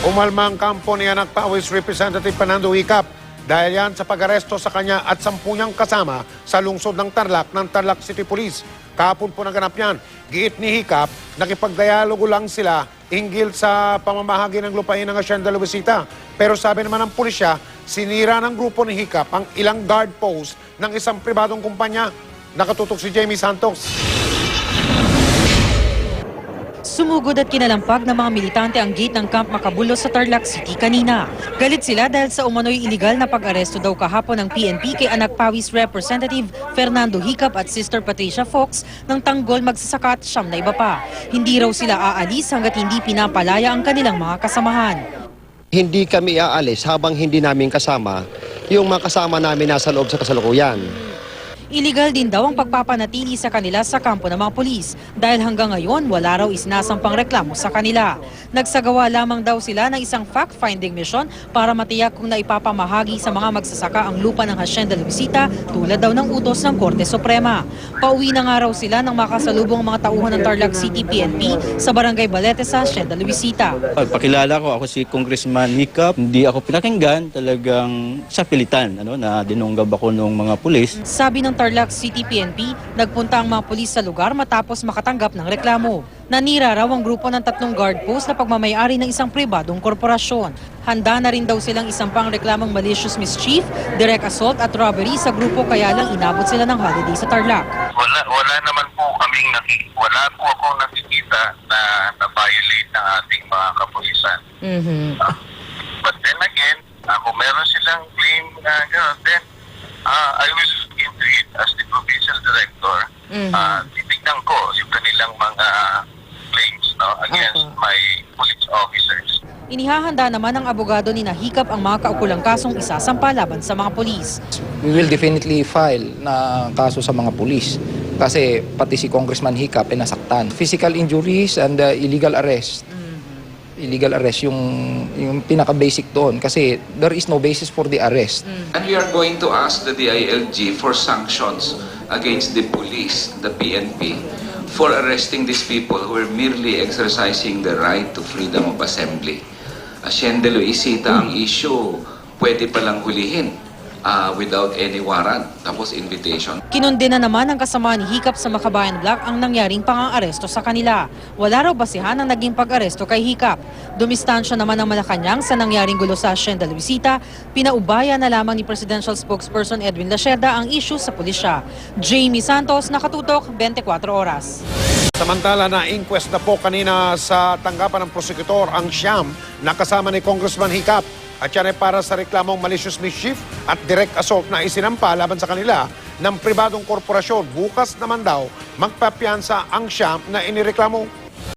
Umalma ang kampo ni Anak Pawis Representative Fernando Hicap dahil yan sa pag-aresto sa kanya at 10 niyang kasama sa lungsod ng Tarlac ng Tarlac City Police. Kahapon po naganap yan. Giit ni Hicap, nakipagdialogo lang sila hinggil sa pamamahagi ng lupain ng Hacienda Luisita. Pero sabi naman ng pulisya, sinira ng grupo ni Hicap ang ilang guard post ng isang pribadong kumpanya. Nakatutok si Jamie Santos. Sumugod at kinalampag ng mga militante ang gate ng Camp Macabulos sa Tarlac City kanina. Galit sila dahil sa umano'y iligal na pag-aresto daw kahapon ng PNP kay Anak Pawis Representative Fernando Hicap at Sister Patricia Fox ng Tanggol Magsasaka at siyam na iba pa. Hindi raw sila aalis hanggat hindi pinapalaya ang kanilang mga kasamahan. Hindi kami aalis habang hindi namin kasama yung mga kasama namin nasa loob sa kasalukuyan. Illegal din daw ang pagpapanatili sa kanila sa kampo ng mga pulis dahil hanggang ngayon wala raw isinasampang reklamo sa kanila. Nagsagawa lamang daw sila ng isang fact-finding mission para matiyak kung naipapamahagi sa mga magsasaka ang lupa ng Hacienda Luisita tulad daw ng utos ng Korte Suprema. Pauwi na nga raw sila ng makasalubong mga tauhan ng Tarlac City PNP sa Barangay Balete sa Hacienda Luisita. Pagpakilala ko, ako si Congressman Hicap. Hindi ako pinakinggan, talagang sa pilitan na dinunggab ako ng mga pulis. Sabi ng Tarlac City PNP, nagpunta ang mga pulis sa lugar matapos makatanggap ng reklamo. Nanira raw ang grupo ng 3 guard post na pagmamayari ng isang pribadong korporasyon. Handa na rin daw silang isang reklamong malicious mischief, direct assault at robbery sa grupo kaya lang inabot sila ng holiday sa Tarlac. Wala naman po wala po akong nakikita na na-violate ng ating mga kapulisan. But then again, kung meron silang claim na gano'n, then I will look into it as the provincial director. Titignan ko yung kanilang mga claims against my police officers. Inihahanda naman ng abogado ni Hicap ang mga kaukulang kasong isasampa laban sa mga pulis. We will definitely file na kaso sa mga pulis kasi pati si Congressman Hicap ay nasaktan. Physical injuries and illegal arrest. Illegal arrest yung pinaka-basic doon kasi there is no basis for the arrest. And we are going to ask the DILG for sanctions against the police, the PNP, for arresting these people who are merely exercising the right to freedom of assembly. Hacienda Luisita ang issue, pwede palang hulihin without any warrant, tapos invitation. Kinundena naman ng kasama ni Hicap sa Makabayan Block ang nangyaring pang-aresto sa kanila. Wala raw basihan ang naging pag-aresto kay Hicap. Dumistansya naman ng Malacanang sa nangyaring gulo sa Hacienda Luisita, pinaubaya na lamang ni Presidential Spokesperson Edwin Lacerda ang issue sa pulisya. Jamie Santos, Nakatutok, 24 Oras. Samantala na inquest na po kanina sa tanggapan ng prosekutor ang siyam na kasama ni Congressman Hicap. At yan ay para sa reklamong malicious mischief at direct assault na isinampa laban sa kanila ng pribadong korporasyon. Bukas naman daw magpapiyansa ang siyam na inireklamo.